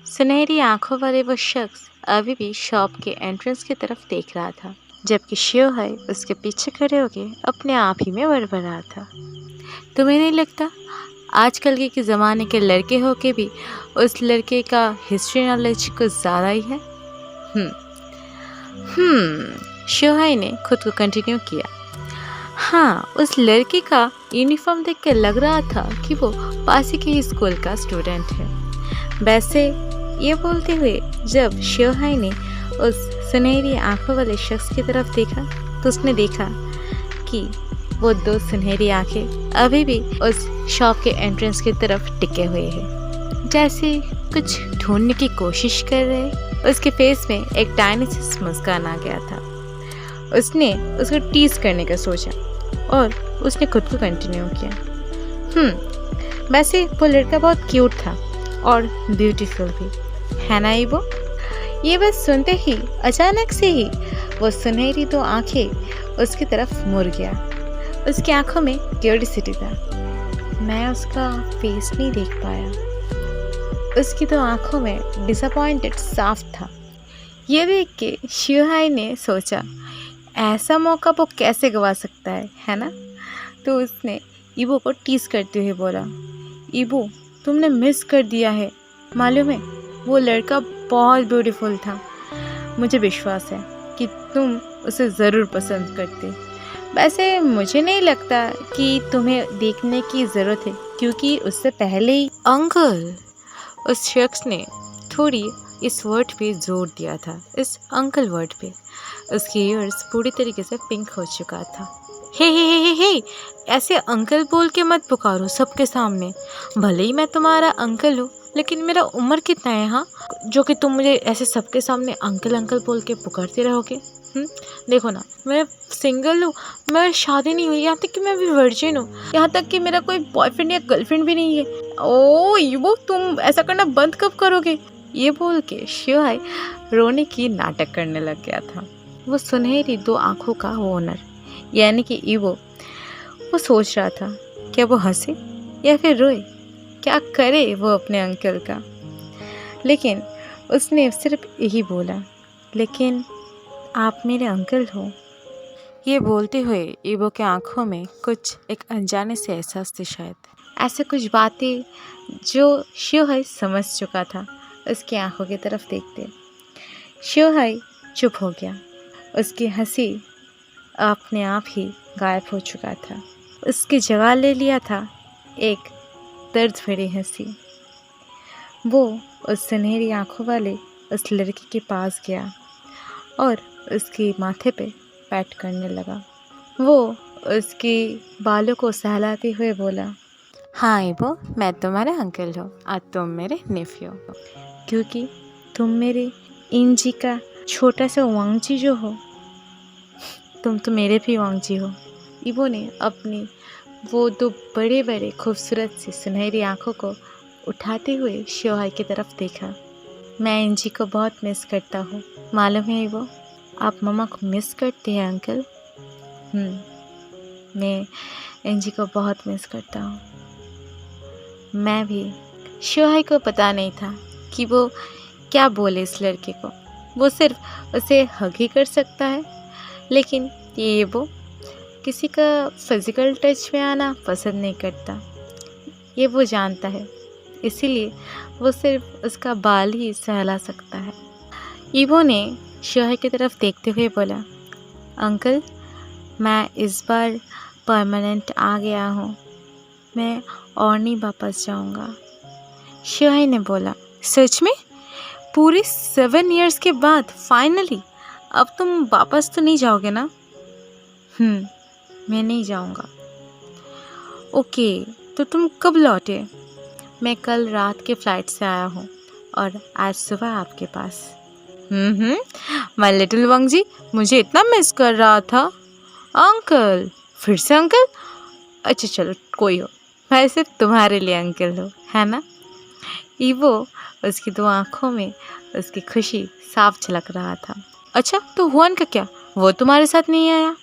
सुनहरी आंखों वाले वो शख्स अभी भी शॉप के एंट्रेंस की तरफ देख रहा था, जबकि शियोहाई उसके पीछे खड़े होके अपने आप ही में बड़बड़ा रहा था। तुम्हें नहीं लगता आजकल के ज़माने के लड़के होके भी उस लड़के का हिस्ट्री नॉलेज कुछ ज़्यादा ही है? शियोहाई ने खुद को कंटिन्यू किया। हाँ, उस लड़के का यूनिफॉर्म देखकर लग रहा था कि वो पास ही के स्कूल का स्टूडेंट है। वैसे ये बोलते हुए जब शियोहाई ने उस सुनहरी आंखों वाले शख्स की तरफ देखा तो उसने देखा कि वो दो सुनहरी आंखें अभी भी उस शॉप के एंट्रेंस की तरफ टिके हुए हैं, जैसे कुछ ढूंढने की कोशिश कर रहे। उसके फेस में एक टाइनी सी मुस्कान आ गया था। उसने उसको टीज करने का सोचा और उसने खुद को कंटिन्यू किया। वैसे वो लड़का बहुत क्यूट था और ब्यूटीफुल भी, है ना इबो? ये बस सुनते ही अचानक से ही वो सुनहरी दो आंखें उसकी तरफ मुड़ गया। उसकी आंखों में क्यूरियोसिटी था। मैं उसका फेस नहीं देख पाया। उसकी तो आंखों में डिसअपॉइंटेड साफ था। ये देख के शियोहाई ने सोचा ऐसा मौका वो कैसे गवा सकता है ना? तो उसने इबो को टीज करते हुए बोला, इबो तुमने मिस कर दिया है। मालूम है वो लड़का बहुत ब्यूटीफुल था। मुझे विश्वास है कि तुम उसे ज़रूर पसंद करते। वैसे मुझे नहीं लगता कि तुम्हें देखने की ज़रूरत है, क्योंकि उससे पहले ही अंकल, उस शख्स ने थोड़ी इस वर्ड पे जोर दिया था, इस अंकल वर्ड पे। उसकी ईयर्स पूरी तरीके से पिंक हो चुका था। हे, ऐसे अंकल बोल के मत पुकारो सबके सामने। भले ही मैं तुम्हारा अंकल हूँ, लेकिन मेरा उम्र कितना है हाँ, जो कि तुम मुझे ऐसे सबके सामने अंकल अंकल बोल के पुकारते रहोगे? देखो ना, मैं सिंगल हूँ, मैं शादी नहीं हुई, यहाँ तक कि मैं अभी वर्जिन हूँ, यहाँ तक कि मेरा कोई बॉयफ्रेंड या गर्लफ्रेंड भी नहीं है। ओ ये तुम ऐसा करना बंद कब करोगे? ये बोल के शियोहाई रोने की नाटक करने लग गया था। वो सुनहरी दो आंखों का ओनर यानी कि इवो, वो सोच रहा था क्या वो हंसे या फिर रोए, क्या करे वो अपने अंकल का। लेकिन उसने सिर्फ यही बोला, लेकिन आप मेरे अंकल हो। ये बोलते हुए इवो के आंखों में कुछ एक अनजाने से एहसास थे, शायद ऐसे कुछ बातें जो शियोहाई समझ चुका था। उसकी आंखों की तरफ देखते शियोहाई चुप हो गया। उसकी हंसी अपने आप ही गायब हो चुका था। उसकी जगह ले लिया था एक दर्द भरी हंसी। वो उस सुनहरी आंखों वाले उस लड़की के पास गया और उसके माथे पे पैट करने लगा। वो उसके बालों को सहलाते हुए बोला, हाँ इबो, मैं तुम्हारा अंकल हूँ और तुम मेरे नेफ्यू हो, क्योंकि तुम मेरे इंजी का छोटा सा वांगजी जो हो। तुम तो मेरे भी वांगजी हो। इबो ने अपनी वो दो बड़े बड़े खूबसूरत सी सुनहरी आंखों को उठाते हुए शियोहाई की तरफ देखा। मैं इंजी को बहुत मिस करता हूँ। मालूम है इबो, आप मम्मा को मिस करते हैं अंकल? मैं इंजी को बहुत मिस करता हूँ। मैं भी। शियोहाई को पता नहीं था कि वो क्या बोले इस लड़के को। वो सिर्फ उसे हग ही कर सकता है, लेकिन ये वो किसी का फिजिकल टच में आना पसंद नहीं करता, ये वो जानता है। इसीलिए वो सिर्फ उसका बाल ही सहला सकता है। ईवो ने शोहै की तरफ देखते हुए बोला, अंकल, मैं इस बार परमानेंट आ गया हूँ, मैं और नहीं वापस जाऊँगा। शोहै ने बोला, सच में? पूरे 7 इयर्स के बाद फाइनली अब तुम वापस तो नहीं जाओगे ना? मैं नहीं जाऊँगा। ओके, तो तुम कब लौटे? मैं कल रात के फ्लाइट से आया हूँ और आज सुबह आपके पास। माय लिटिल वांग जी, मुझे इतना मिस कर रहा था। अंकल, फिर से अंकल? अच्छा चलो कोई हो, मैं सिर्फ तुम्हारे लिए अंकल हूँ, है ना? ईवो, उसकी 2 आँखों में उसकी खुशी साफ झलक रहा था। अच्छा, तो हुआन का क्या? वो तुम्हारे साथ नहीं आया?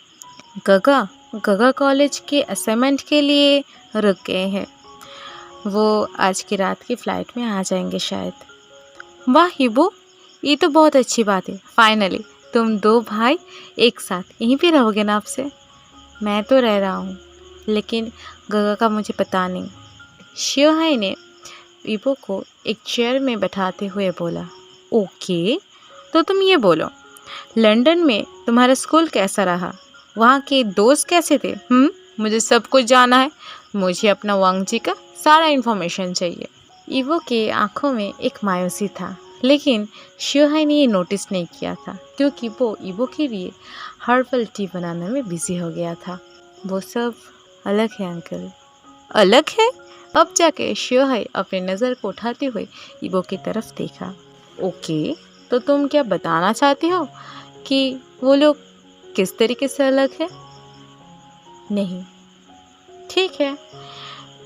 गगा कॉलेज के असाइनमेंट के लिए रुक गए हैं। वो आज की रात की फ़्लाइट में आ जाएंगे शायद। वाह ईवो, ये तो बहुत अच्छी बात है। फाइनली तुम 2 भाई एक साथ यहीं पे रहोगे ना आपसे? मैं तो रह रहा हूँ, लेकिन गगा का मुझे पता नहीं। शोहै ने ईवो को एक चेयर में बैठाते हुए बोला, ओके, तो तुम ये बोलो, लंदन में तुम्हारा स्कूल कैसा रहा? वहाँ के दोस्त कैसे थे? मुझे सब कुछ जानना है। मुझे अपना वांग जी का सारा इन्फॉर्मेशन चाहिए। ईवो के आंखों में एक मायूसी था, लेकिन शोहै ने ये नोटिस नहीं किया था क्योंकि वो ईवो के लिए हर्बल टी बनाने में बिजी हो गया था। वो सब अलग है अंकल। अलग है? अब जाके शोहै अपनी नज़र को उठाते हुए ईवो की तरफ देखा। ओके, तो तुम क्या बताना चाहते हो कि वो लोग किस तरीके से अलग है? नहीं। ठीक है,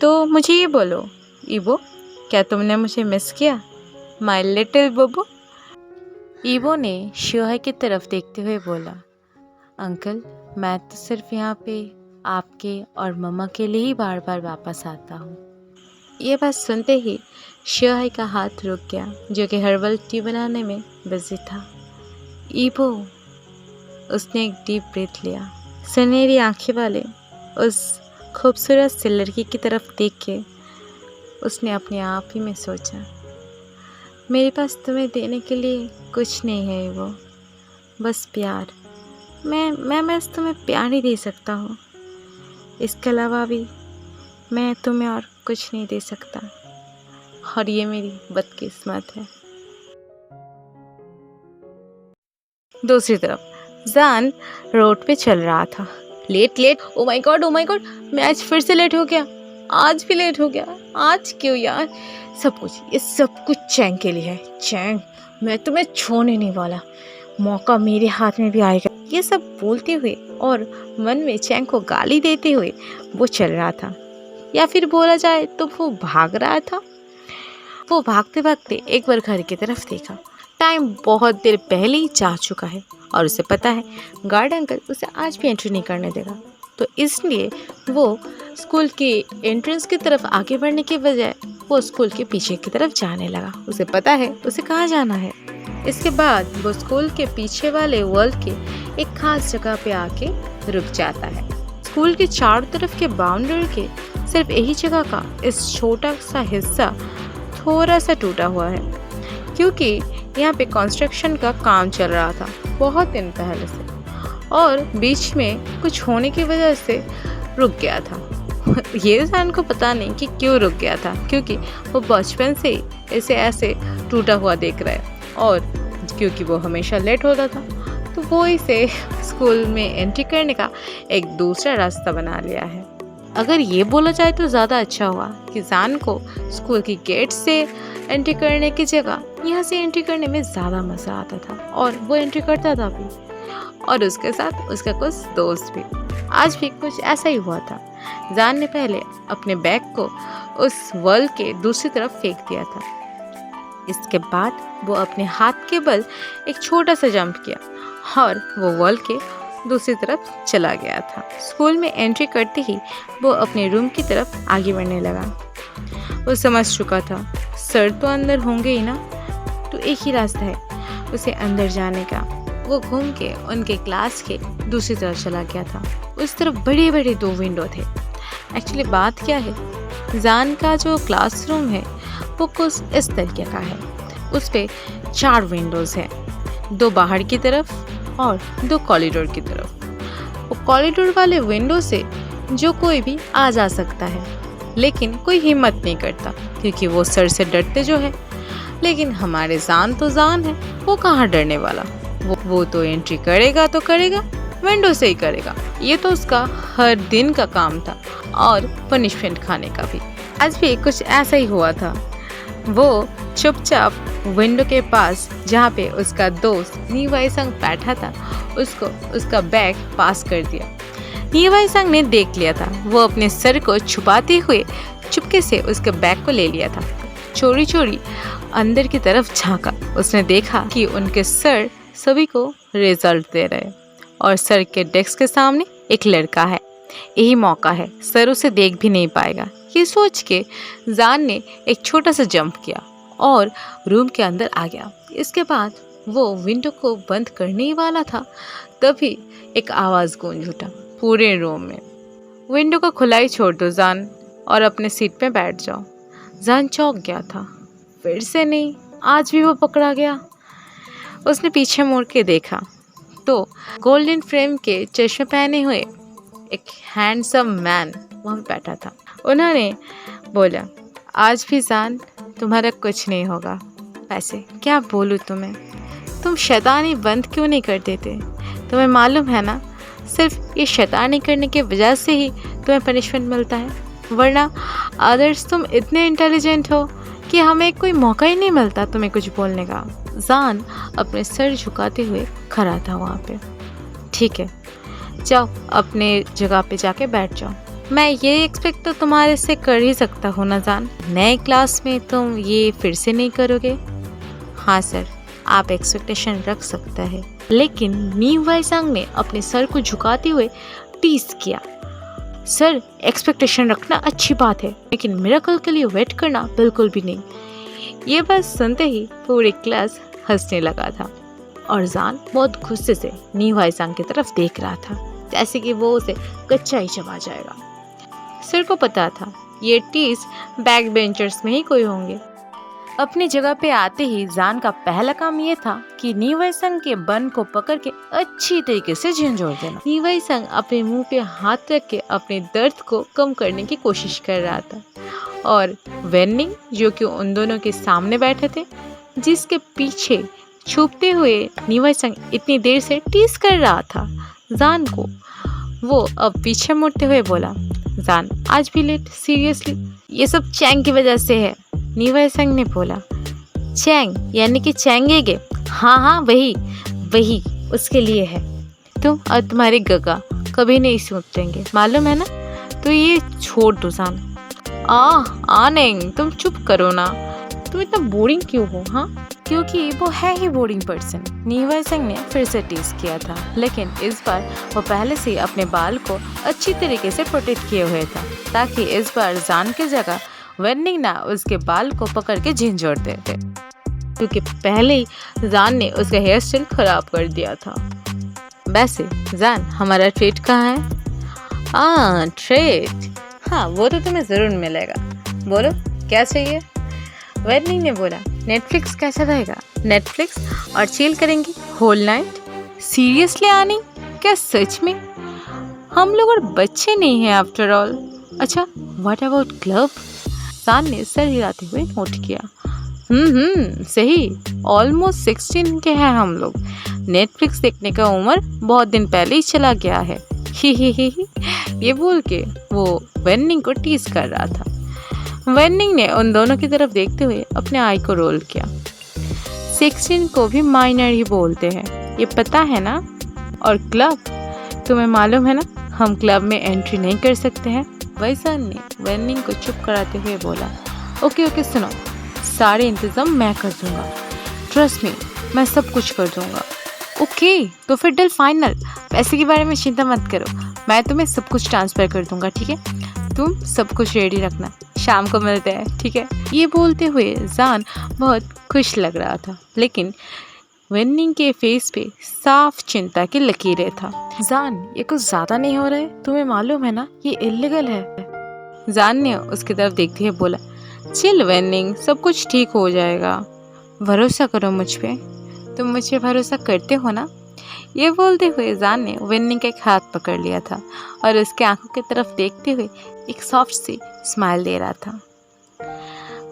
तो मुझे ये बोलो ईवो, क्या तुमने मुझे मिस किया, माय लिटिल बबू? ईवो ने शोहै की तरफ देखते हुए बोला, अंकल, मैं तो सिर्फ यहाँ पे आपके और मम्मा के लिए ही बार बार वापस आता हूँ। ये बात सुनते ही शोहै का हाथ रुक गया, जो कि हर्बल टी बनाने में बिजी था। ईवो, उसने एक डीप ब्रीथ लिया। सुनहरी आंखें वाले उस खूबसूरत सी लड़की की तरफ देख के उसने अपने आप ही में सोचा, मेरे पास तुम्हें देने के लिए कुछ नहीं है ईवो, बस प्यार। मैं बस तुम्हें प्यार ही दे सकता हूँ। इसके अलावा भी मैं तुम्हें और कुछ नहीं दे सकता, और ये मेरी बदकिस्मत है। दूसरी तरफ जान रोड पे चल रहा था। लेट, ओ माय गॉड, मैं आज फिर से लेट हो गया। आज भी लेट हो गया। आज क्यों यार? ये सब कुछ चैंग के लिए है। चैंग, मैं तुम्हें छोड़ने नहीं वाला, मौका मेरे हाथ में भी आएगा। ये सब बोलते हुए और मन में चैंग को गाली देते हुए वो चल रहा था, या फिर बोला जाए तो वो भाग रहा था। वो भागते भागते एक बार घर की तरफ देखा। टाइम बहुत देर पहले ही जा चुका है और उसे पता है गार्ड अंकल उसे आज भी एंट्री नहीं करने देगा, तो इसलिए वो स्कूल के एंट्रेंस की तरफ आगे बढ़ने के बजाय वो स्कूल के पीछे की तरफ जाने लगा। उसे पता है उसे कहाँ जाना है। इसके बाद वो स्कूल के पीछे वाले वॉल के एक खास जगह पे आके रुक जाता है। स्कूल के चारों तरफ के बाउंड्री के सिर्फ यही जगह का इस छोटा सा हिस्सा थोड़ा सा टूटा हुआ है, क्योंकि यहाँ पे कंस्ट्रक्शन का काम चल रहा था बहुत दिन पहले से, और बीच में कुछ होने की वजह से रुक गया था। ये जान को पता नहीं कि क्यों रुक गया था, क्योंकि वो बचपन से ही इसे ऐसे टूटा हुआ देख रहा है, और क्योंकि वो हमेशा लेट होता था तो वो इसे स्कूल में एंट्री करने का एक दूसरा रास्ता बना लिया है। अगर ये बोला जाए तो ज़्यादा अच्छा हुआ कि जान को स्कूल की गेट से एंट्री करने की जगह यहाँ से एंट्री करने में ज़्यादा मज़ा आता था, और वो एंट्री करता था भी, और उसके साथ उसका कुछ दोस्त भी। आज भी कुछ ऐसा ही हुआ था। जान ने पहले अपने बैग को उस वॉल के दूसरी तरफ फेंक दिया था। इसके बाद वो अपने हाथ के बल एक छोटा सा जंप किया और वो वॉल के दूसरी तरफ चला गया था। स्कूल में एंट्री करते ही वो अपने रूम की तरफ आगे बढ़ने लगा। वो समझ चुका था सर तो अंदर होंगे ही ना, तो एक ही रास्ता है उसे अंदर जाने का। वो घूम के उनके क्लास के दूसरी तरफ चला गया था। उस तरफ बड़े बड़े 2 विंडो थे। एक्चुअली बात क्या है, जान का जो क्लासरूम है वो कुछ इस तरीके का है। उस पे 4 विंडोज़ हैं, 2 बाहर की तरफ और 2 कॉरिडोर की तरफ। वो कॉरिडोर वाले विंडो से जो कोई भी आ जा सकता है, लेकिन कोई हिम्मत नहीं करता क्योंकि वो सर से डरते जो है। लेकिन हमारे जान तो जान है, वो कहाँ डरने वाला। वो तो एंट्री करेगा तो करेगा, विंडो से ही करेगा। ये तो उसका हर दिन का काम था, और पनिशमेंट खाने का भी। आज भी कुछ ऐसा ही हुआ था। वो चुपचाप विंडो के पास जहाँ पे उसका दोस्त नीवाई संग बैठा था, उसको उसका बैग पास कर दिया। नीवाई संग ने देख लिया था। वो अपने सर को छुपाते हुए चुपके से उसके बैग को ले लिया था। चोरी चोरी अंदर की तरफ झांका। उसने देखा कि उनके सर सभी को रिजल्ट दे रहे, और सर के डेस्क के सामने एक लड़का है। यही मौका है, सर उसे देख भी नहीं पाएगा। ये सोच के जान ने एक छोटा सा जंप किया और रूम के अंदर आ गया। इसके बाद वो विंडो को बंद करने ही वाला था, तभी एक आवाज़ गूंज उठा पूरे रूम में, विंडो को खुला ही छोड़ दो जान, और अपने सीट पे बैठ जाओ। जान चौंक गया था। फिर से नहीं, आज भी वो पकड़ा गया। उसने पीछे मुड़ के देखा तो गोल्डन फ्रेम के चश्मे पहने हुए एक हैंडसम मैन वहाँ पे बैठा था। उन्होंने बोला, आज भी जान तुम्हारा कुछ नहीं होगा। वैसे क्या बोलूँ तुम्हें, तुम शैतानी बंद क्यों नहीं कर देते? तुम्हें मालूम है ना, सिर्फ ये शैतानी करने की वजह से ही तुम्हें पनिशमेंट मिलता है, वरना अदर्स तुम इतने इंटेलिजेंट हो कि हमें कोई मौका ही नहीं मिलता तुम्हें कुछ बोलने का। जान अपने सर झुकाते हुए खड़ा था वहाँ पे। ठीक है, जाओ अपने जगह पे जाके बैठ जाओ। मैं ये एक्सपेक्ट तो तुम्हारे से कर ही सकता हूँ ना जान, नए क्लास में तुम ये फिर से नहीं करोगे? हाँ सर, आप एक्सपेक्टेशन रख सकता है। लेकिन नीवाई संग ने अपने सर को झुकाते हुए टीस किया। सर, एक्सपेक्टेशन रखना अच्छी बात है, लेकिन मिरेकल के लिए वेट करना बिल्कुल भी नहीं। ये बात सुनते ही पूरी क्लास हंसने लगा था, और जान बहुत गुस्से से नीवाई संग की तरफ देख रहा था, जैसे कि वो उसे कच्चा ही चबा जाएगा। सर को पता था ये टीस बैक बेंचर्स में ही कोई होंगे। अपनी जगह पे आते ही जान का पहला काम ये था कि नीवाई संग के बन को पकड़ के अच्छी तरीके से झंझोड़ देना। नीवाई संग अपने मुंह पे हाथ रख के अपने दर्द को कम करने की कोशिश कर रहा था, और वेनिंग जो कि उन दोनों के सामने बैठे थे, जिसके पीछे छुपते हुए नीवाई संग इतनी देर से टीस कर रहा था जान को, वो अब पीछे मुड़ते हुए बोला, जान आज भी लेट? सीरियसली? ये सब चैंग की वजह से है। नीवाई संग ने बोला। चैंग यानी कि चैंगेगे? हाँ हाँ, वही उसके लिए है। तुम और तुम्हारे गगा कभी नहीं सुधरेंगे, मालूम है ना? तो ये छोड़ दो जान। नहीं, तुम चुप करो ना। तुम इतना बोरिंग क्यों हो? हाँ, क्योंकि वो है ही बोरिंग पर्सन। नीवाई संग ने फिर से टीज किया था, लेकिन इस बार वो पहले से अपने बाल को अच्छी तरीके से प्रोटेक्ट किए हुए था, ताकि इस बार जान की जगह वेनिंग ना उसके बाल को पकड़ के झंझोड़ते थे, क्योंकि पहले ही जान ने उसका हेयर स्टाइल खराब कर दिया था। वैसे जान, हमारा ट्रीट कहाँ है? ट्रीट? हाँ, वो तो तुम्हें ज़रूर मिलेगा। बोलो क्या चाहिए? वेनिंग ने बोला, नेटफ्लिक्स कैसा रहेगा? नेटफ्लिक्स और चिल करेंगी होल नाइट? सीरियसली आनी? क्या सच में? हम लोग और बच्चे नहीं हैं आफ्टर ऑल। अच्छा, व्हाट अबाउट क्लब? जान ने सर हिलाते हुए नोट किया। सही, ऑलमोस्ट 16 के हैं हम लोग। नेटफ्लिक्स देखने का उम्र बहुत दिन पहले ही चला गया है। ही ये बोल के वो वेनिंग को टीज कर रहा था। वेनिंग ने उन दोनों की तरफ देखते हुए अपने आई को रोल किया। 16 को भी माइनर ही बोलते हैं, ये पता है ना? और क्लब, तुम्हें मालूम है ना, हम क्लब में एंट्री नहीं कर सकते हैं। वैसन ने वेनिंग को चुप कराते हुए बोला, ओके सुनो, सारे इंतजाम मैं कर दूंगा। ट्रस्ट मी, मैं सब कुछ कर दूंगा। ओके, तो फिर डील फाइनल। पैसे के बारे में चिंता मत करो, मैं तुम्हें सब कुछ ट्रांसफ़र कर दूंगा, ठीक है? तुम सब कुछ रेडी रखना, शाम को मिलते हैं, ठीक है। ये बोलते हुए जान बहुत खुश लग रहा था, लेकिन वेन्निंग के फेस पे साफ चिंता की लकीरें था। जान, ये कुछ ज्यादा नहीं हो रहा है? तुम्हें मालूम है ना ये इल्लीगल है। जान ने उसकी तरफ देखते हुए बोला, चिल वेन्निंग, सब कुछ ठीक हो जाएगा, भरोसा करो मुझ पे। तुम मुझे भरोसा करते हो ना? ये बोलते हुए जान ने वेन्निंग का एक हाथ पकड़ लिया था और उसके आंखों की तरफ देखते हुए एक सॉफ्ट सी स्माइल दे रहा था।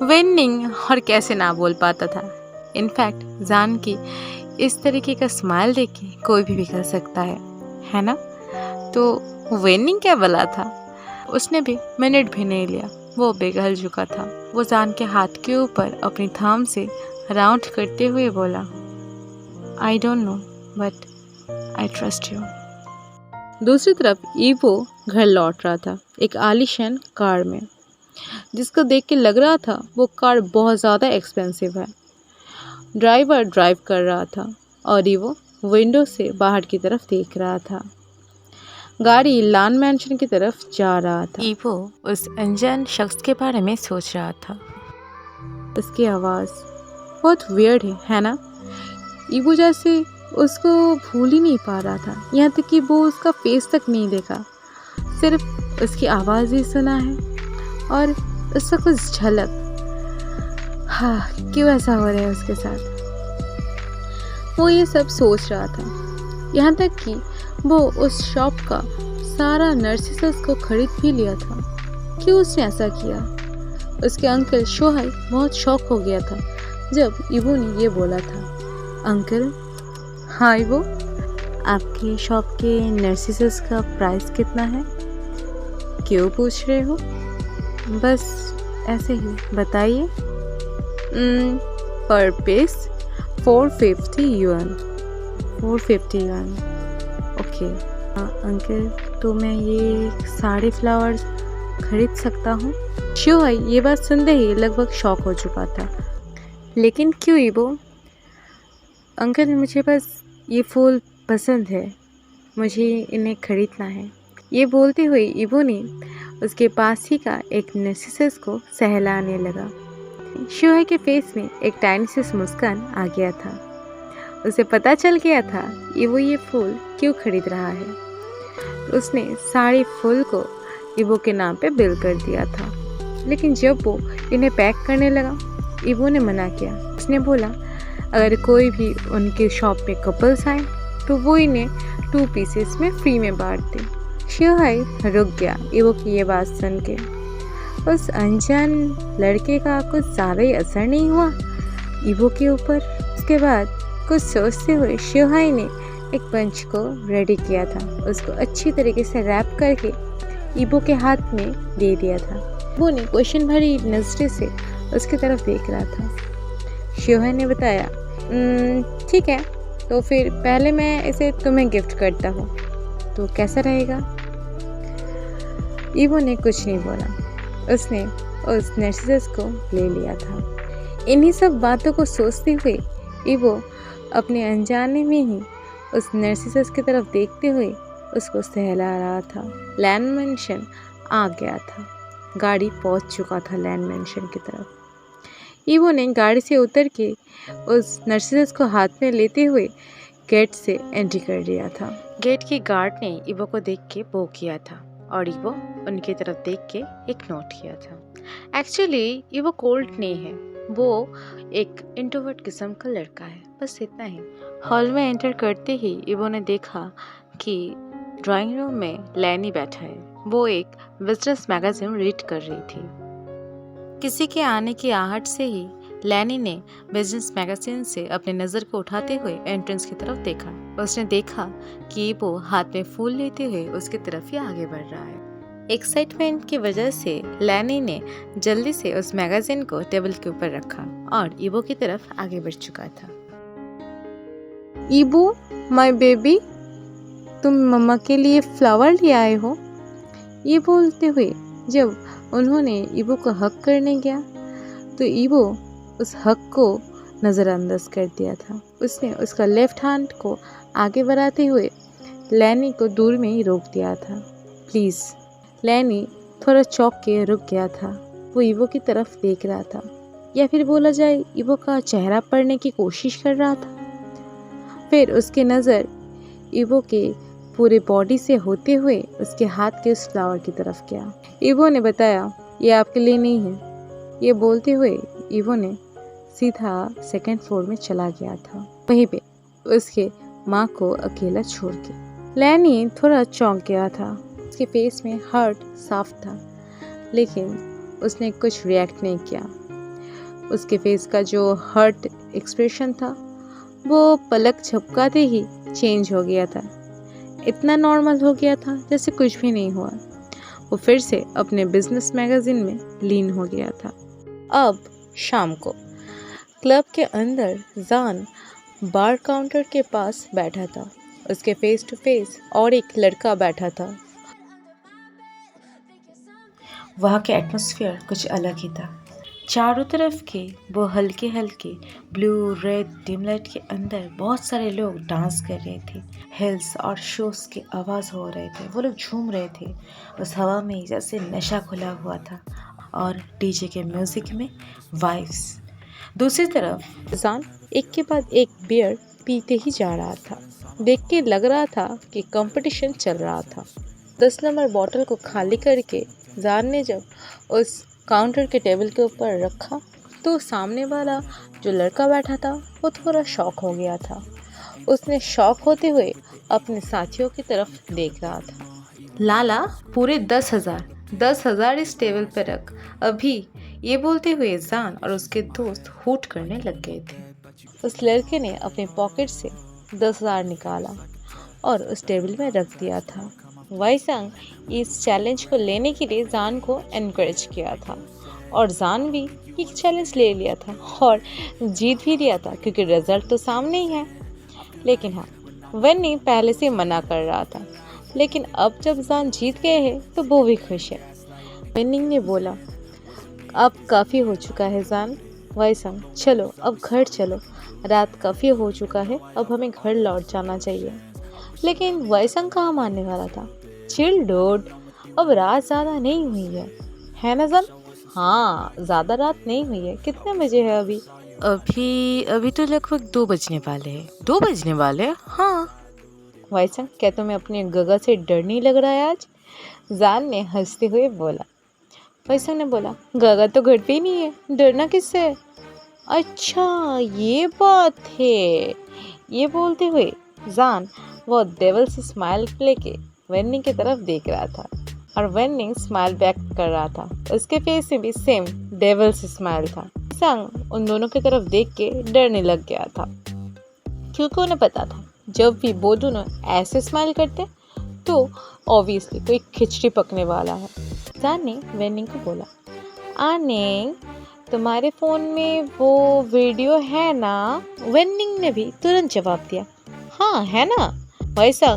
वेन्निंग और कैसे ना बोल पाता था। इनफैक्ट जान की इस तरीके का स्माइल देख के कोई भी कर सकता है ना? तो वेन्निंग क्या बोला था? उसने भी मिनट भी नहीं लिया, वो पिघल चुका था। वो जान के हाथ के ऊपर अपनी थाम से राउंड करते हुए बोला, I don't know but I trust you. दूसरी तरफ ईवो घर लौट रहा था एक आलीशान कार में, जिसको देख के लग रहा था वो कार बहुत ज़्यादा एक्सपेंसिव है। ड्राइवर ड्राइव कर रहा था और ईवो विंडो से बाहर की तरफ देख रहा था। गाड़ी लान मैंशन की तरफ जा रहा था। ईवो उस अनजान शख्स के बारे में सोच रहा था। उसकी आवाज़ बहुत वियर्ड है ना? ईवो जैसे उसको भूल ही नहीं पा रहा था, यहाँ तक कि वो उसका फेस तक नहीं देखा, सिर्फ उसकी आवाज़ ही सुना है और उसका कुछ झलक। हाँ, क्यों ऐसा हो रहा है उसके साथ? वो ये सब सोच रहा था, यहाँ तक कि वो उस शॉप का सारा नर्सिसस को खरीद भी लिया था। क्यों उसने ऐसा किया? उसके अंकल शोहाई बहुत शॉक हो गया था जब ईवो ने ये बोला था, अंकल। हाँ ईवो, आपके शॉप के नर्सिसस का प्राइस कितना है? क्यों पूछ रहे हो? बस ऐसे ही बताइए। Per piece 450 yuan. 450 yuan, okay. Uncle, तो मैं ये सारे फ्लावर्स खरीद सकता हूँ? शोहाई ये बात सुनते ही लगभग शॉक हो चुका था। लेकिन क्यों ईवो? अंकल, मुझे बस ये फूल पसंद है, मुझे इन्हें खरीदना है। ये बोलते हुए ईवो ने उसके पास ही का एक नर्सिसस को सहलाने लगा। शोहाई के फेस में एक टाइनी सी मुस्कान आ गया था। उसे पता चल गया था ईवो ये फूल क्यों खरीद रहा है। उसने सारे फूल को ईवो के नाम पे बिल कर दिया था, लेकिन जब वो इन्हें पैक करने लगा, ईवो ने मना किया। उसने बोला, अगर कोई भी उनके शॉप में कपल्स आए तो वो इन्हें 2 पीसेस में फ्री में बांट दे। शोहाई रुक गया ईवो की ये बात सुन के। उस अनजान लड़के का कुछ ज़्यादा ही असर नहीं हुआ ईवो के ऊपर। उसके बाद कुछ सोचते हुए शोहाई ने एक पंच को रेडी किया था, उसको अच्छी तरीके से रैप करके ईवो के हाथ में दे दिया था। वो ने क्वेश्चन भरी नजरे से उसकी तरफ देख रहा था। शोहाई ने बताया, ठीक है, तो फिर पहले मैं इसे तुम्हें गिफ्ट करता हूँ, तो कैसा रहेगा? ईवो ने कुछ नहीं बोला, उसने उस नर्सिसस को ले लिया था। इन्हीं सब बातों को सोचते हुए ईवो अपने अनजाने में ही उस नर्सिसस की तरफ देखते हुए उसको सहला रहा था। लैन मैंशन आ गया था, गाड़ी पहुंच चुका था लैन मैंशन की तरफ। ईवो ने गाड़ी से उतर के उस नर्सिसस को हाथ में लेते हुए गेट से एंट्री कर दिया था। गेट के गार्ड ने ईवो को देख के बो किया था और ईवो उनकी तरफ देख के एक नोट किया था। एक्चुअली ईवो कोल्ड नहीं है, वो एक इंट्रोवर्ट किस्म का लड़का है, बस इतना ही। हॉल में एंटर करते ही ईवो ने देखा कि ड्राइंग रूम में लैनी बैठा है। वो एक बिजनेस मैगजीन रीड कर रही थी। किसी के आने की आहट से ही लैनी ने बिजनेस मैगजीन से अपनी नज़र को उठाते हुए एंट्रेंस की तरफ देखा। उसने देखा कि वो हाथ में फूल लेते हुए उसकी तरफ ही आगे बढ़ रहा है। एक्साइटमेंट की वजह से लैनी ने जल्दी से उस मैगजीन को टेबल के ऊपर रखा और ईवो की तरफ आगे बढ़ चुका था। ईवो, माय बेबी, तुम मम्मा के लिए फ्लावर ले आए हो? ये बोलते हुए जब उन्होंने ईवो को हक करने गया तो ईवो उस हक को नज़रअंदाज कर दिया था। उसने उसका लेफ्ट हैंड को आगे बढ़ाते हुए लैनी को दूर में ही रोक दिया था। प्लीज़। लैनी थोड़ा चौंक के रुक गया था। वो ईवो की तरफ देख रहा था, या फिर बोला जाए ईवो का चेहरा पढ़ने की कोशिश कर रहा था। फिर उसकी नज़र ईवो के पूरे बॉडी से होते हुए उसके हाथ के उस फ्लावर की तरफ गया। ईवो ने बताया, ये आपके लिए नहीं है। ये बोलते हुए ईवो ने सीधा सेकंड फ्लोर में चला गया था, वहीं पे उसके माँ को अकेला छोड़ के। लैनी थोड़ा चौंक गया था। उसके फेस में हर्ट साफ था, लेकिन उसने कुछ रिएक्ट नहीं किया। उसके फेस का जो हर्ट एक्सप्रेशन था वो पलक झपकाते ही चेंज हो गया था। इतना नॉर्मल हो गया था जैसे कुछ भी नहीं हुआ। वो फिर से अपने बिजनेस मैगजीन में लीन हो गया था। अब शाम को क्लब के अंदर जान बार काउंटर के पास बैठा था। उसके फेस टू फेस और एक लड़का बैठा था। वहाँ के एटमॉस्फेयर कुछ अलग ही था। चारों तरफ के वो हल्के हल्के ब्लू रेड डिम लाइट के अंदर बहुत सारे लोग डांस कर रहे थे। हिल्स और शोज की आवाज़ हो रहे थे। वो लोग झूम रहे थे उस हवा में जैसे नशा खुला हुआ था, और डीजे के म्यूजिक में वाइब्स। दूसरी तरफ जान एक के बाद एक बियर पीते ही जा रहा था। देख के लग रहा था कि कंपटीशन चल रहा था। 10 नंबर बॉटल को खाली करके जान ने जब उस काउंटर के टेबल के ऊपर रखा तो सामने वाला जो लड़का बैठा था वो थोड़ा शॉक हो गया था। उसने शॉक होते हुए अपने साथियों की तरफ देख रहा था। लाला, पूरे 10,000 इस टेबल पर रख अभी, ये बोलते हुए जान और उसके दोस्त हूट करने लग गए थे। उस लड़के ने अपने पॉकेट से 10,000 निकाला और उस टेबल में रख दिया था। वाईसंग इस चैलेंज को लेने के लिए जान को एनकरेज किया था, और जान भी ये चैलेंज ले लिया था और जीत भी लिया था, क्योंकि रिजल्ट तो सामने ही है। लेकिन हाँ, वन्नी पहले से मना कर रहा था, लेकिन अब जब जान जीत गए हैं तो वो भी खुश है। वन्नी ने बोला, अब काफ़ी हो चुका है जान। वाईसंग, चलो अब घर चलो, रात काफ़ी हो चुका है, अब हमें घर लौट जाना चाहिए। लेकिन वाईसंग कहाँ मानने वाला था। चिल डूड, अब रात ज़्यादा नहीं हुई है ना जान? हाँ, ज़्यादा रात नहीं हुई है। कितने बजे है अभी? अभी तो लगभग 2 बजने वाले हैं। 2 बजने वाले हैं? हाँ। वाईसंग, क्या तुम्हें अपने गगा से डर नहीं लग रहा है आज? जान ने हंसते हुए बोला। वाईसंग ने बोला, गगा तो घर पे ही नहीं है, डरना किससे? अच्छा, ये बात है। ये बोलते हुए जान वो डेविल से स्माइल लेके वेन्निंग की तरफ देख रहा था, और वेन्निंग स्माइल बैक कर रहा था। उसके फेस में भी सेम डेविल से स्माइल था। संग उन दोनों की तरफ देख के डरने लग गया था, क्योंकि उन्हें पता था जब भी वो दोनों ऐसे स्माइल करते तो ऑब्वियसली कोई खिचड़ी पकने वाला है। जान ने वेन्निंग को बोला, आने तुम्हारे फ़ोन में वो वीडियो है ना? वेन्निंग ने भी तुरंत जवाब दिया, हाँ है ना। वैसा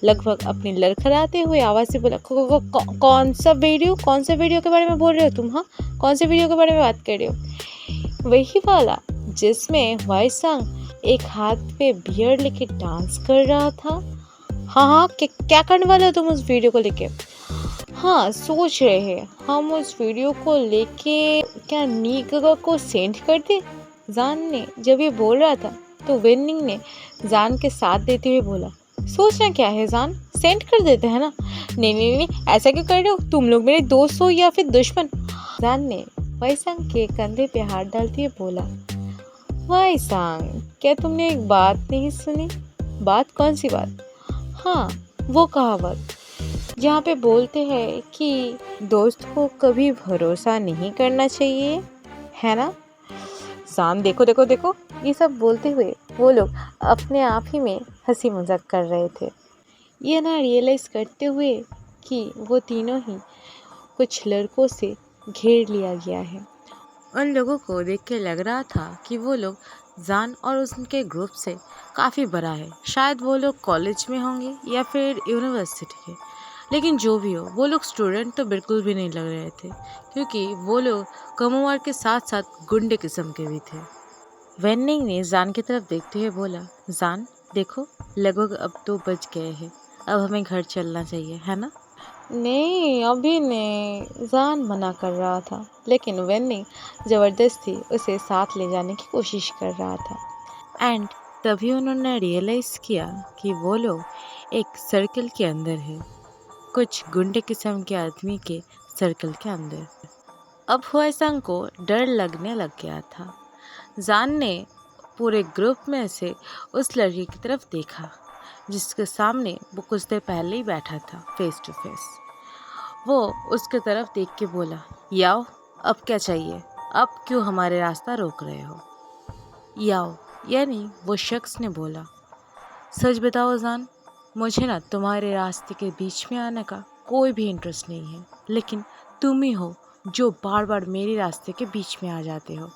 लगभग अपनी लड़खड़ाते हुए आवाज़ से बोला, कौन सा वीडियो के बारे में बोल रहे हो तुम? हाँ, कौन से वीडियो के बारे में बात कर रहे हो? वही वाला जिसमें वाईसंग एक हाथ पे बियर लेके डांस कर रहा था। हाँ, क्या करने वाले हो तुम उस वीडियो को लेके? हाँ, सोच रहे हैं हम उस वीडियो को लेके क्या नीगा को सेंड कर दे। जान ने जब ये बोल रहा था तो वेन्निंग ने जान के साथ देते हुए बोला, सोचना क्या है जान, सेंड कर देते हैं ना। नहीं, ऐसा क्यों कर रहे हो? तुम लोग मेरे दोस्त हो या फिर दुश्मन? जान ने वाईसंग के कंधे पे हाथ डालते हुए बोला, वाईसंग, क्या तुमने एक बात नहीं सुनी? बात? कौन सी बात? हाँ, वो कहावत जहाँ पे बोलते हैं कि दोस्त को कभी भरोसा नहीं करना चाहिए, है ना? जान, देखो, ये सब बोलते हुए वो लोग अपने आप ही में हंसी मजाक कर रहे थे, ये ना रियलाइज़ करते हुए कि वो तीनों ही कुछ लड़कों से घेर लिया गया है। उन लोगों को देख के लग रहा था कि वो लोग जान और उनके ग्रुप से काफ़ी बड़ा है। शायद वो लोग कॉलेज में होंगे या फिर यूनिवर्सिटी के, लेकिन जो भी हो वो लोग स्टूडेंट तो बिल्कुल भी नहीं लग रहे थे, क्योंकि वो लोग कम उम्र के साथ साथ गुंडे किस्म के भी थे। वेन्निंग ने जान की तरफ देखते हुए बोला, जान देखो, लगभग अब 2 बज गए हैं, अब हमें घर चलना चाहिए, है ना? नहीं, अभी नहीं, जान मना कर रहा था, लेकिन वेन्नी ज़बरदस्ती उसे साथ ले जाने की कोशिश कर रहा था। एंड तभी उन्होंने रियलाइज़ किया कि वो लोग एक सर्कल के अंदर है, कुछ गुंडे किस्म के आदमी के सर्कल के अंदर। अब हुआइसंग को डर लगने लग गया था। जान ने पूरे ग्रुप में से उस लड़की की तरफ देखा जिसके सामने वो कुछ देर पहले ही बैठा था फेस टू फेस। वो उसके तरफ देख के बोला, याओ, अब क्या चाहिए? अब क्यों हमारे रास्ता रोक रहे हो? याओ यानी वो शख्स ने बोला, सच बताओ जान, मुझे ना तुम्हारे रास्ते के बीच में आने का कोई भी इंटरेस्ट नहीं है, लेकिन तुम ही हो जो बार बार मेरे रास्ते के बीच में आ जाते हो,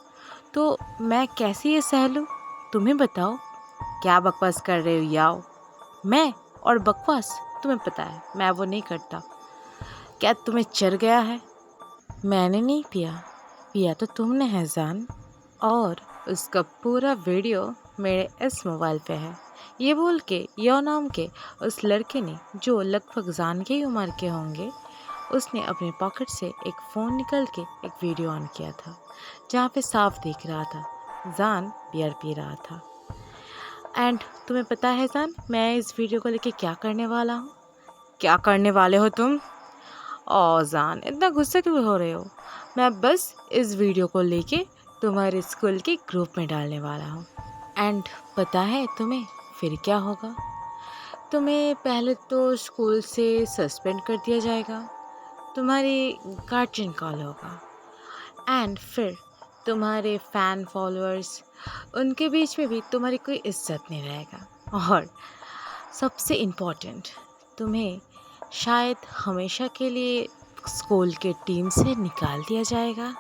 तो मैं कैसे ये सह लूँ? तुम्हें बताओ। क्या बकवास कर रहे हो याओ? मैं और बकवास? तुम्हें पता है मैं वो नहीं करता। क्या तुम्हें चढ़ गया है? मैंने नहीं पिया, पिया तो तुमने है जान, और उसका पूरा वीडियो मेरे इस मोबाइल पे है। ये बोल के यो नाम के उस लड़के ने, जो लगभग जान के ही उम्र के होंगे, उसने अपने पॉकेट से एक फ़ोन निकल के एक वीडियो ऑन किया था जहाँ पे साफ दिख रहा था जान बियर पी रहा था। एंड तुम्हें पता है जान, मैं इस वीडियो को लेके क्या करने वाला हूँ? क्या करने वाले हो तुम? ओ जान, इतना गुस्से क्यों हो रहे हो? मैं बस इस वीडियो को लेके तुम्हारे स्कूल के ग्रुप में डालने वाला हूँ। एंड पता है तुम्हें फिर क्या होगा? तुम्हें पहले तो स्कूल से सस्पेंड कर दिया जाएगा, तुम्हारी गार्जियन कॉल होगा, एंड फिर तुम्हारे फैन फॉलोअर्स, उनके बीच में भी तुम्हारी कोई इज्जत नहीं रहेगा, और सबसे इम्पोर्टेंट, तुम्हें शायद हमेशा के लिए स्कूल के टीम से निकाल दिया जाएगा।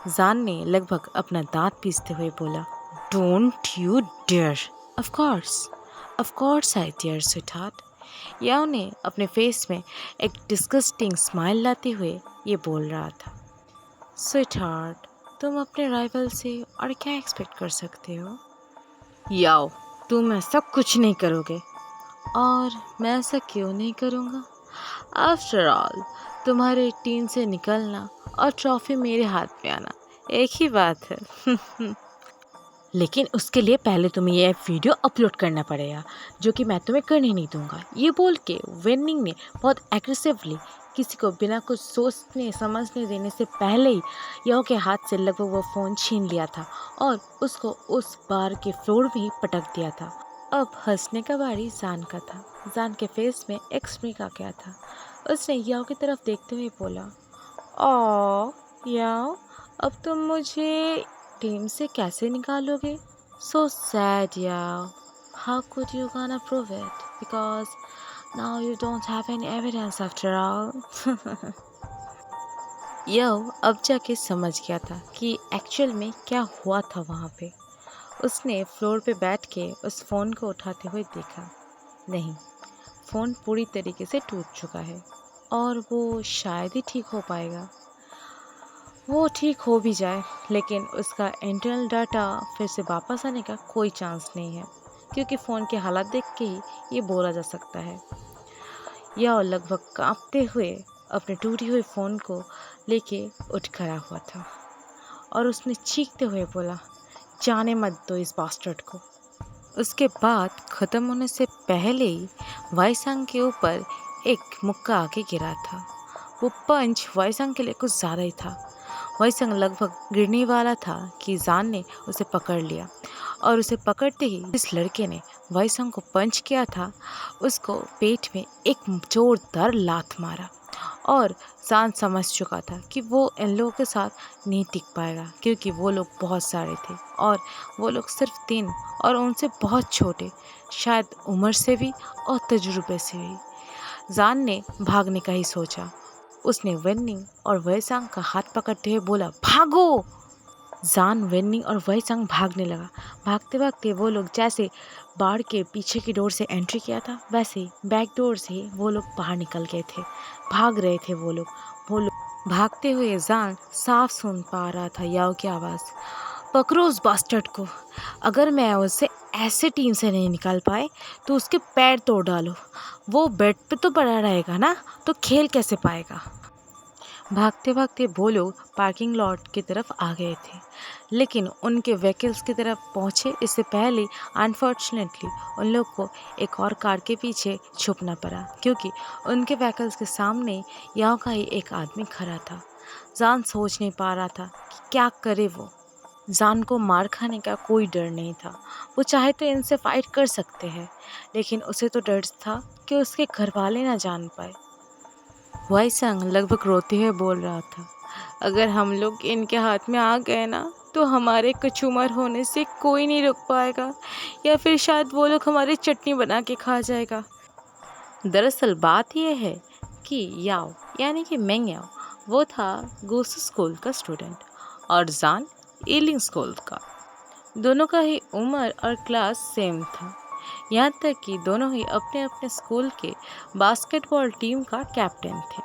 जान ने लगभग अपना दांत पीसते हुए बोला, don't you dare. Of course I dare sweetheart. Yao ने अपने फेस में एक डिस्गस्टिंग स्माइल लाते हुए ये बोल रहा था, स्वीटहार्ट, तुम अपने राइवल से और क्या एक्सपेक्ट कर सकते हो? याओ, तुम ऐसा कुछ नहीं करोगे। और मैं ऐसा क्यों नहीं करूँगा? आफ्टर ऑल, तुम्हारे टीम से निकलना और ट्रॉफी मेरे हाथ में आना एक ही बात है। लेकिन उसके लिए पहले तुम्हें यह वीडियो अपलोड करना पड़ेगा, जो कि मैं तुम्हें करने नहीं दूंगा। ये बोल के वेन्निंग ने बहुत एग्रेसिवली, किसी को बिना कुछ सोचने समझने देने से पहले ही याओ के हाथ से लगभग वो फ़ोन छीन लिया था और उसको उस बार के फ्लोर में ही पटक दिया था। अब हंसने का बारी जान का था। जान के फेस में एक स्मिक आ गया था। उसने याओ की तरफ देखते हुए बोला, ओ याओ, अब तुम मुझे टीम से कैसे निकालोगे? So said Yao, how could you gonna prove it? Because now you don't have any evidence after all. यो अब जाके समझ गया था कि एक्चुअल में क्या हुआ था वहाँ पे। उसने फ्लोर पे बैठ के उस फ़ोन को उठाते हुए देखा, नहीं, फ़ोन पूरी तरीके से टूट चुका है और वो शायद ही ठीक हो पाएगा। वो ठीक हो भी जाए, लेकिन उसका इंटरनल डाटा फिर से वापस आने का कोई चांस नहीं है, क्योंकि फ़ोन के हालात देख के ही ये बोला जा सकता है। यह लगभग कांपते हुए अपने टूटी हुए फ़ोन को लेके उठ खड़ा हुआ था और उसने चीखते हुए बोला, जाने मत दो इस बास्टर्ड को। उसके बाद ख़त्म होने से पहले ही वाईसांग के ऊपर एक मुक्का आके गिरा था। वो पंच वाईसांग के लिए कुछ ज़्यादा ही था। वाईसांग लगभग गिरने वाला था कि जान ने उसे पकड़ लिया, और उसे पकड़ते ही जिस लड़के ने वाईसांग को पंच किया था, उसको पेट में एक जोरदार लात मारा। और जान समझ चुका था कि वो इन लोगों के साथ नहीं टिक पाएगा, क्योंकि वो लोग बहुत सारे थे और वो लोग सिर्फ 3 और उनसे बहुत छोटे, शायद उम्र से भी और तजुर्बे से भी। जान ने भागने का ही सोचा। उसने वेन्निंग और वाईसांग का हाथ पकड़ते हुए बोला, भागो। जान, वेन्निंग और वाईसांग भागने लगा। भागते भागते वो लोग जैसे बाड़ के पीछे की डोर से एंट्री किया था, वैसे ही बैक डोर से ही वो लोग बाहर निकल गए थे। भाग रहे थे वो लोग भागते हुए जान साफ सुन पा रहा था याओ की आवाज़, पकड़ो उस बास्टर्ड को। अगर मैं उससे ऐसे टीम से नहीं निकाल पाए तो उसके पैर तोड़ डालो। वो बेड पे तो पड़ा रहेगा ना, तो खेल कैसे पाएगा। भागते भागते वो लोग पार्किंग लॉट की तरफ आ गए थे, लेकिन उनके व्हीकल्स की तरफ पहुंचे इससे पहले अनफॉर्चुनेटली उन लोग को एक और कार के पीछे छुपना पड़ा, क्योंकि उनके व्हीकल्स के सामने याओ का ही एक आदमी खड़ा था। जान सोच नहीं पा रहा था कि क्या करे वो। जान को मार खाने का कोई डर नहीं था। वो चाहे तो इनसे फाइट कर सकते हैं, लेकिन उसे तो डर था कि उसके घर वाले ना जान पाए। वाई संग लगभग रोते हुए बोल रहा था, अगर हम लोग इनके हाथ में आ गए ना, तो हमारे कचूमर होने से कोई नहीं रुक पाएगा, या फिर शायद वो लोग हमारी चटनी बना के खा जाएगा। दरअसल बात यह है कि याओ यानी कि मेंग याओ वो था गोसु स्कूल का स्टूडेंट और जान ईलिंग स्कूल का। दोनों का ही उम्र और क्लास सेम था। यहाँ तक कि दोनों ही अपने अपने स्कूल के बास्केटबॉल टीम का कैप्टन थे।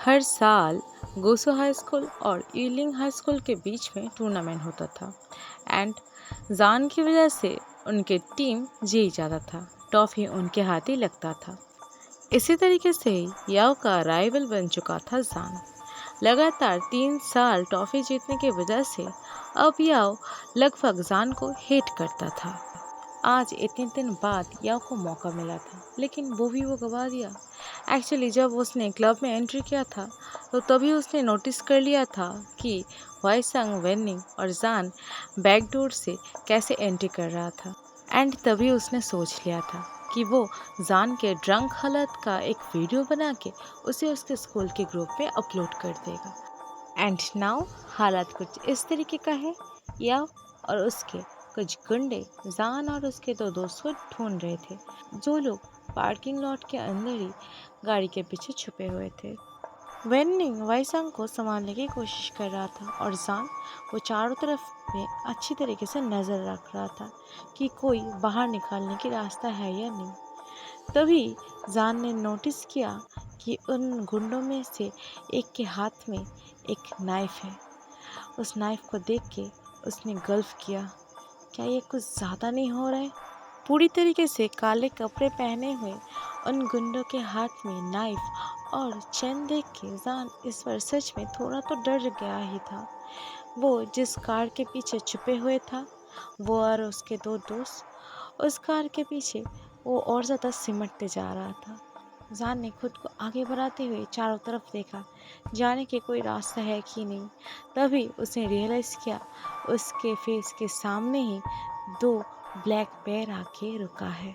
हर साल गोसो हाई स्कूल और ईलिंग हाई स्कूल के बीच में टूर्नामेंट होता था एंड जान की वजह से उनके टीम जीत जाता था। ट्रॉफी उनके हाथ ही लगता था। इसी तरीके से याओ का राइवल बन चुका था जान। लगातार 3 साल ट्रॉफी जीतने की वजह से अब याओ लगभग जान को हेट करता था। आज इतने दिन बाद याओ को मौका मिला था, लेकिन वो भी वो गवा दिया। एक्चुअली जब उसने क्लब में एंट्री किया था, तो तभी उसने नोटिस कर लिया था कि वाईसंग, वेनिंग और जान बैकडोर से कैसे एंट्री कर रहा था। एंड तभी उसने सोच लिया था कि वो जान के ड्रंक हालत का एक वीडियो बना के उसे उसके स्कूल के ग्रुप में अपलोड कर देगा। एंड नाउ हालात कुछ इस तरीके का है। याओ और उसके कुछ गुंडे जान और उसके 2 दोस्त को ढूंढ रहे थे, जो लोग पार्किंग लॉट के अंदर ही गाड़ी के पीछे छुपे हुए थे। वेनिंग वाईसंग को संभालने की कोशिश कर रहा था और जान वो चारों तरफ में अच्छी तरीके से नजर रख रहा था कि कोई बाहर निकालने की रास्ता है या नहीं। तभी जान ने नोटिस किया कि उन गुंडों में से एक के हाथ में एक नाइफ है। उस नाइफ को देख के उसने गल्फ किया, क्या ये कुछ ज़्यादा नहीं हो रहा है। पूरी तरीके से काले कपड़े पहने हुए उन गुंडों के हाथ में नाइफ और चैन देख के जान इस बार सच में थोड़ा तो डर गया ही था। वो जिस कार के पीछे छुपे हुए था, वो और उसके 2 दोस्त उस कार के पीछे वो और ज़्यादा सिमटते जा रहा था। जान ने खुद को आगे बढ़ाते हुए चारों तरफ देखा, जाने के कोई रास्ता है कि नहीं। तभी उसने रियलाइज़ किया उसके फेस के सामने ही 2 ब्लैक बेयर आके रुका है।